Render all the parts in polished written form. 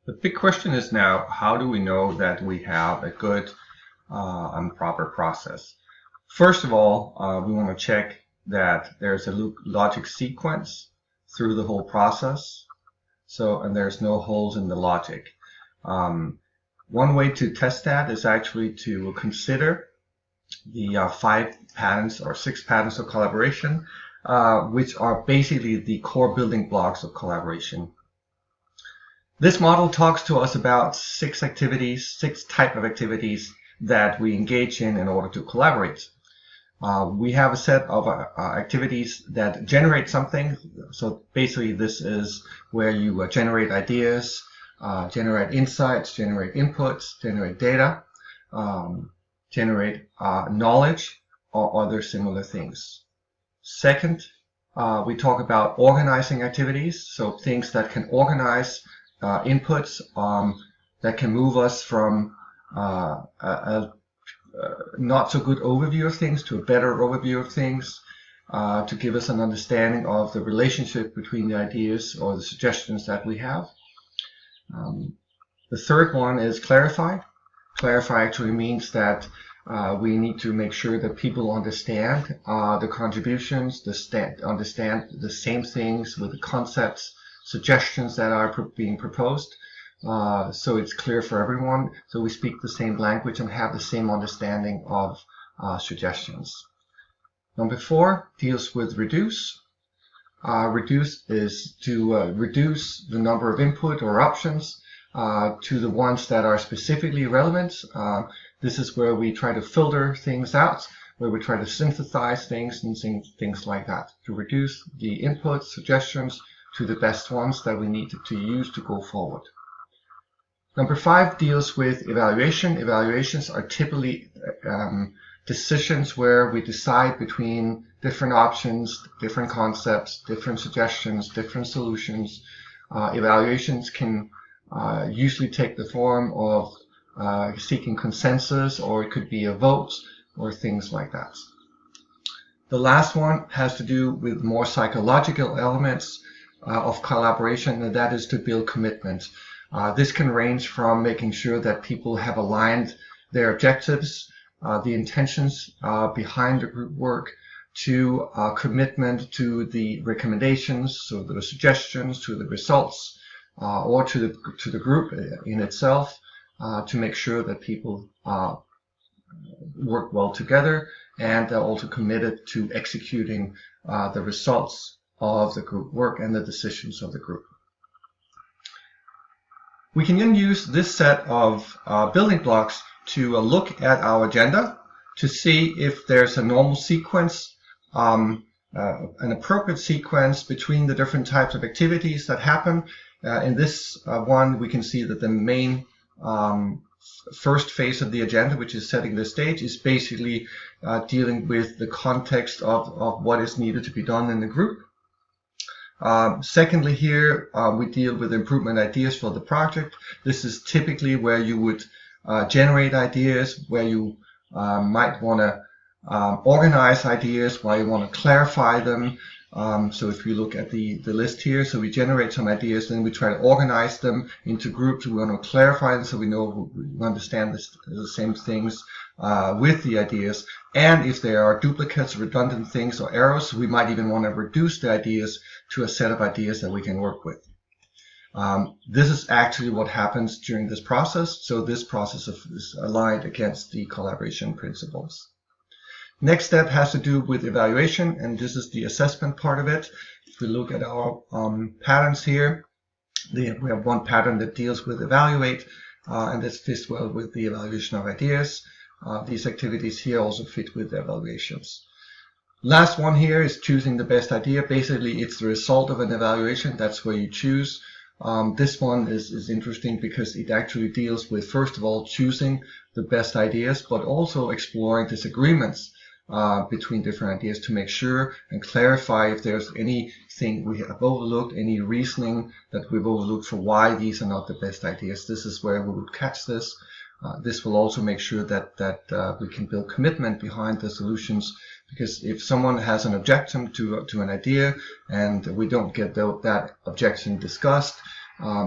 The big question is now, how do we know that we have a good and proper process? First of all, we want to check that there's a logic sequence through the whole process. And there's no holes in the logic. One way to test that is actually to consider the 5 patterns or 6 patterns of collaboration, which are basically the core building blocks of collaboration. This model talks to us about 6 activities, 6 types of activities that we engage in order to collaborate. We have a set of activities that generate something. So basically this is where you generate ideas, generate insights, generate inputs, generate data, generate knowledge or other similar things. Second, we talk about organizing activities, so things that can organize inputs that can move us from a not so good overview of things to a better overview of things, to give us an understanding of the relationship between the ideas or the suggestions that we have. The third one is clarify. Clarify actually means that we need to make sure that people understand the contributions, understand the same things with the concepts, suggestions that are being proposed, so it's clear for everyone, so we speak the same language and have the same understanding of suggestions. Number 4 deals with reduce. Reduce is to reduce the number of input or options to the ones that are specifically relevant. This is where we try to filter things out, where we try to synthesize things and things like that, to reduce the input suggestions to the best ones that we need to use to go forward. Number 5 deals with evaluation. Evaluations are typically decisions where we decide between different options, different concepts, different suggestions, different solutions. Evaluations can usually take the form of seeking consensus, or it could be a vote or things like that. The last one has to do with more psychological elements of collaboration, and that is to build commitment. This can range from making sure that people have aligned their objectives, the intentions behind the group work, to commitment to the recommendations, so the suggestions, to the results, or to the group in itself, to make sure that people work well together and are also committed to executing the results of the group work and the decisions of the group. We can then use this set of building blocks to look at our agenda to see if there's a normal sequence, an appropriate sequence between the different types of activities that happen. In this one, we can see that the main first phase of the agenda, which is setting the stage, is basically dealing with the context of what is needed to be done in the group. Secondly, here we deal with improvement ideas for the project. This is typically where you would generate ideas, where you might want to organize ideas, where you want to clarify them. So if we look at the list here, so we generate some ideas, then we try to organize them into groups. We want to clarify them so we know we understand the same things with the ideas. And if there are duplicates, redundant things, or errors, we might even want to reduce the ideas to a set of ideas that we can work with. This is actually what happens during this process. So this process is aligned against the collaboration principles. Next step has to do with evaluation, and this is the assessment part of it. If we look at our patterns here, we have one pattern that deals with evaluate, and this fits well with the evaluation of ideas. These activities here also fit with the evaluations. Last one here is choosing the best idea. Basically, it's the result of an evaluation. That's where you choose. This one is interesting because it actually deals with, first of all, choosing the best ideas, but also exploring disagreements between different ideas to make sure and clarify if there's anything we have overlooked, any reasoning that we've overlooked for why these are not the best ideas. This is where we would catch this. This will also make sure that we can build commitment behind the solutions, because if someone has an objection to an idea and we don't get that objection discussed,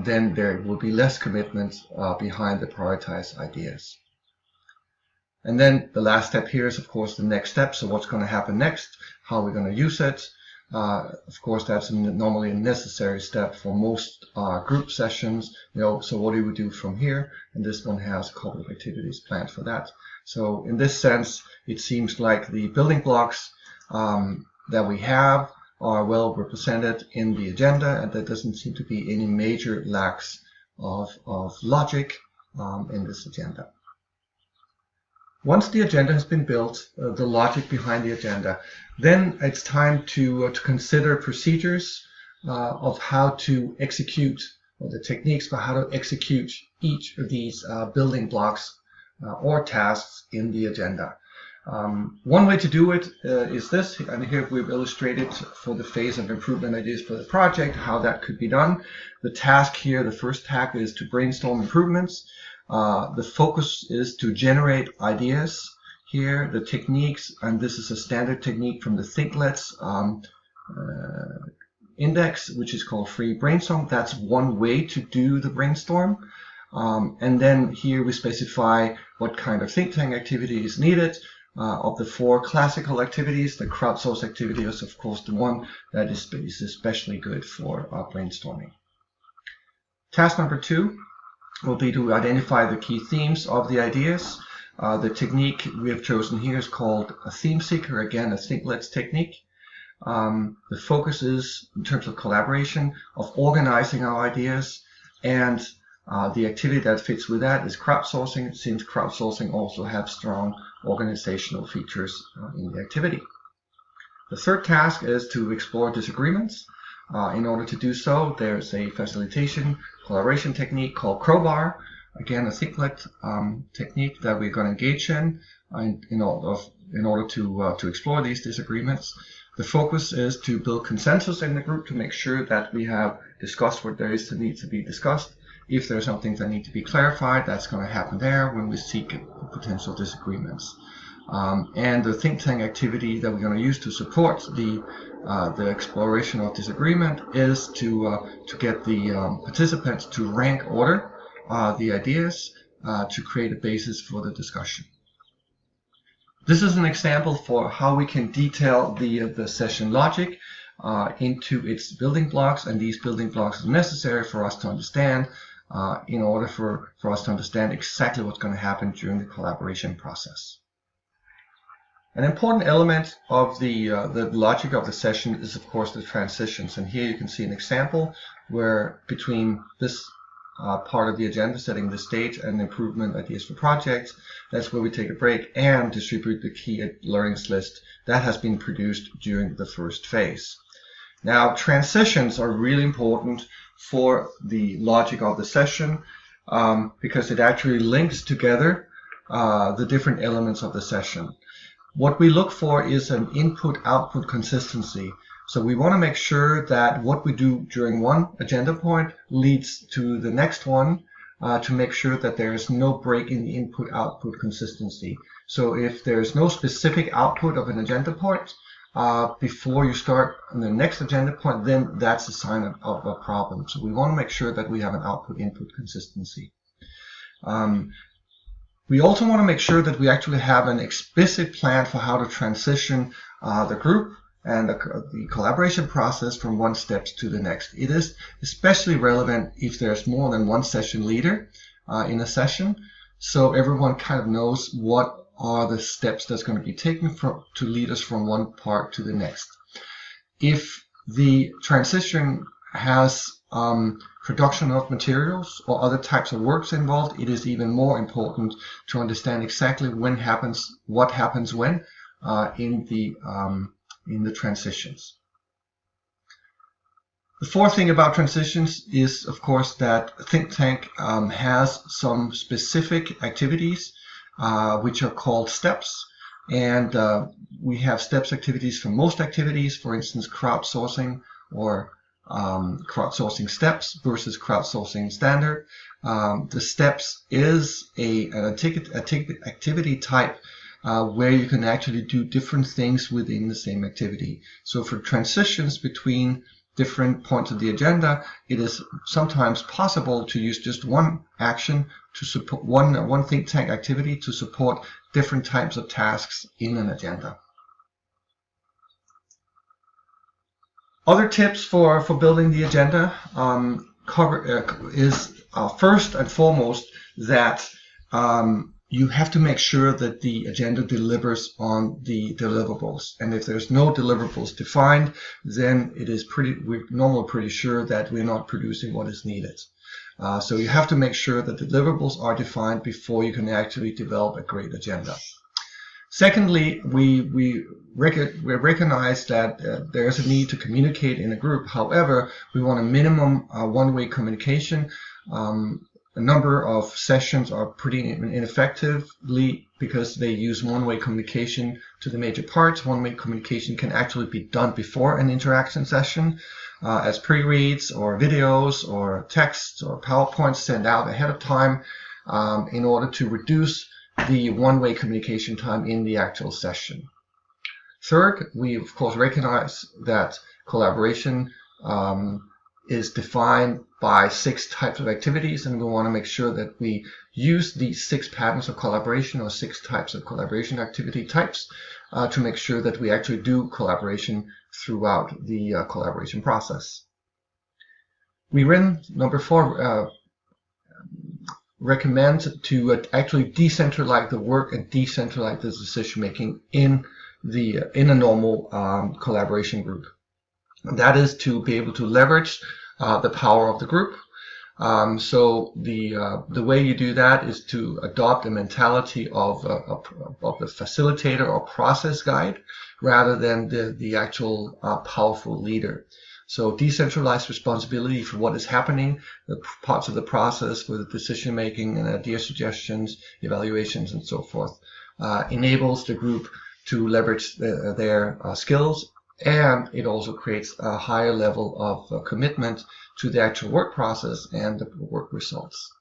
then there will be less commitment behind the prioritized ideas. And then the last step here is, of course, the next step. So what's going to happen next? How we're going to use it? Of course, that's normally a necessary step for most group sessions. So what do we do from here? And this one has a couple of activities planned for that. So in this sense, it seems like the building blocks that we have are well represented in the agenda, and there doesn't seem to be any major lacks of logic in this agenda. Once the agenda has been built, the logic behind the agenda, then it's time to consider procedures of how to execute, or the techniques for how to execute each of these building blocks or tasks in the agenda. One way to do it is this, and here we've illustrated for the phase of improvement ideas for the project how that could be done. The task here, the first task, is to brainstorm improvements. The focus is to generate ideas here. The techniques, and this is a standard technique from the Thinklets index, which is called free brainstorm. That's one way to do the brainstorm. And then here we specify what kind of think tank activity is needed. Of the four classical activities, the crowdsource activity is, of course, the one that is especially good for brainstorming. Task number 2 will be to identify the key themes of the ideas. The technique we have chosen here is called a theme seeker, again, a Thinklets technique. The focus is, in terms of collaboration, of organizing our ideas, and the activity that fits with that is crowdsourcing, since crowdsourcing also has strong organizational features in the activity. The third task is to explore disagreements. In order to do so, there's a facilitation collaboration technique called Crowbar, again a Thinklet technique that we're going to engage in order to explore these disagreements. The focus is to build consensus in the group to make sure that we have discussed what there is to need to be discussed. If there are some things that need to be clarified, that's going to happen there when we seek potential disagreements. And the think tank activity that we're going to use to support the exploration of disagreement is to get the participants to rank order the ideas to create a basis for the discussion. This is an example for how we can detail the session logic into its building blocks, and these building blocks are necessary for us to understand in order for us to understand exactly what's going to happen during the collaboration process. An important element of the logic of the session is, of course, the transitions. And here you can see an example where between this part of the agenda, setting the stage, and improvement ideas for projects, that's where we take a break and distribute the key learnings list that has been produced during the first phase. Now, transitions are really important for the logic of the session because it actually links together the different elements of the session. What we look for is an input-output consistency. So we want to make sure that what we do during one agenda point leads to the next one to make sure that there is no break in the input-output consistency. So if there's no specific output of an agenda point before you start on the next agenda point, then that's a sign of a problem. So we want to make sure that we have an output-input consistency. We also want to make sure that we actually have an explicit plan for how to transition the group and the collaboration process from one step to the next. It is especially relevant if there's more than one session leader in a session, so everyone kind of knows what are the steps that's going to be taken to lead us from one part to the next. If the transition has production of materials or other types of works involved, it is even more important to understand exactly what happens when in the transitions. The fourth thing about transitions is, of course, that Think Tank has some specific activities which are called steps, and we have steps activities for most activities, for instance, crowdsourcing or crowdsourcing steps versus crowdsourcing standard. The steps is an activity type where you can actually do different things within the same activity. So for transitions between different points of the agenda, it is sometimes possible to use just one action to support one think tank activity to support different types of tasks in an agenda. Other tips for building the agenda is first and foremost that you have to make sure that the agenda delivers on the deliverables. And if there's no deliverables defined, then we're normally pretty sure that we're not producing what is needed. So you have to make sure that deliverables are defined before you can actually develop a great agenda. Secondly, we recognize that there's a need to communicate in a group. However, we want a minimum one-way communication. A number of sessions are pretty ineffectively because they use one-way communication to the major parts. One-way communication can actually be done before an interaction session as pre-reads or videos or texts or PowerPoints sent out ahead of time in order to reduce the one-way communication time in the actual session. Third, we of course recognize that collaboration is defined by 6 types of activities, and we want to make sure that we use these 6 patterns of collaboration or 6 types of collaboration activity types to make sure that we actually do collaboration throughout the collaboration process. We number 4, recommend to actually decentralize the work and decentralize the decision making in a normal collaboration group. And that is to be able to leverage the power of the group. So the way you do that is to adopt a mentality of the facilitator or process guide rather than the actual powerful leader. So decentralized responsibility for what is happening, the parts of the process for the decision making and idea suggestions, evaluations, and so forth, enables the group to leverage their skills, and it also creates a higher level of commitment to the actual work process and the work results.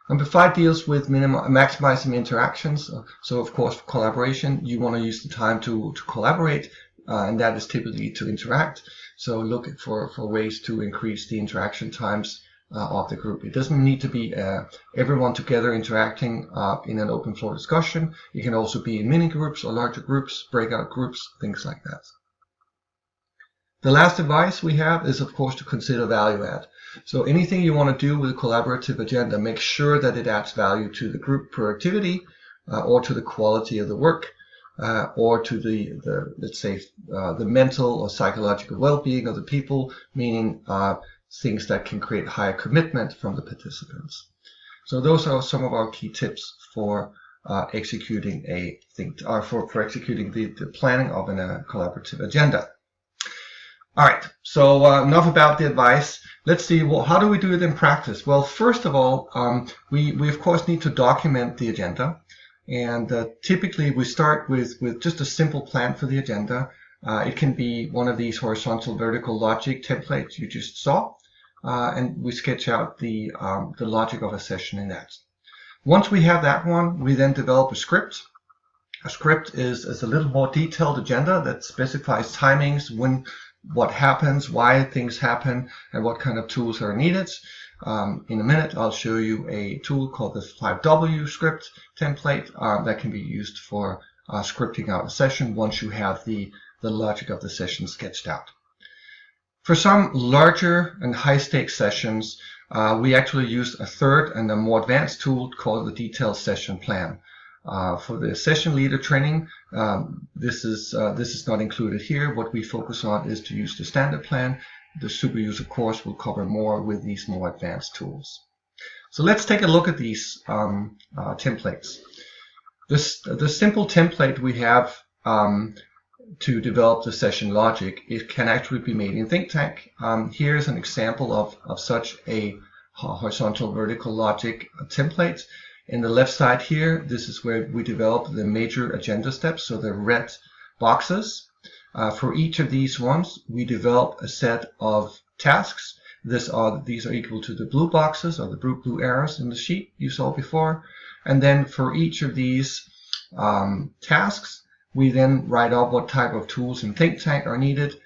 Number 5 deals with maximizing interactions. So of course, for collaboration, you want to use the time to collaborate, and that is typically to interact. So look for ways to increase the interaction times of the group. It doesn't need to be everyone together interacting in an open floor discussion. It can also be in mini groups or larger groups, breakout groups, things like that. The last advice we have is, of course, to consider value add. So anything you want to do with a collaborative agenda, make sure that it adds value to the group productivity or to the quality of the work or to the let's say, the mental or psychological well-being of the people, meaning things that can create higher commitment from the participants. So those are some of our key tips for executing for executing the planning of a collaborative agenda. All right, so enough about the advice. Let's see, well, how do we do it in practice? Well, first of all, we of course need to document the agenda. And typically we start with just a simple plan for the agenda. It can be one of these horizontal vertical logic templates you just saw. And we sketch out the logic of a session in that. Once we have that one, we then develop a script. A script is a little more detailed agenda that specifies timings, what happens, why things happen, and what kind of tools are needed. In a minute, I'll show you a tool called the 5W script template that can be used for scripting out a session once you have the logic of the session sketched out. For some larger and high-stakes sessions, we actually use a third and a more advanced tool called the detailed session plan. For the session leader training, this is not included here. What we focus on is to use the standard plan. The super user course will cover more with these more advanced tools. So let's take a look at these templates. The simple template we have to develop the session logic, it can actually be made in ThinkTank. Here's an example of such a horizontal vertical logic template. In the left side here, this is where we develop the major agenda steps, so the red boxes. For each of these ones, we develop a set of tasks. These are equal to the blue boxes or the blue arrows in the sheet you saw before. And then for each of these tasks, we then write out what type of tools in ThinkTank are needed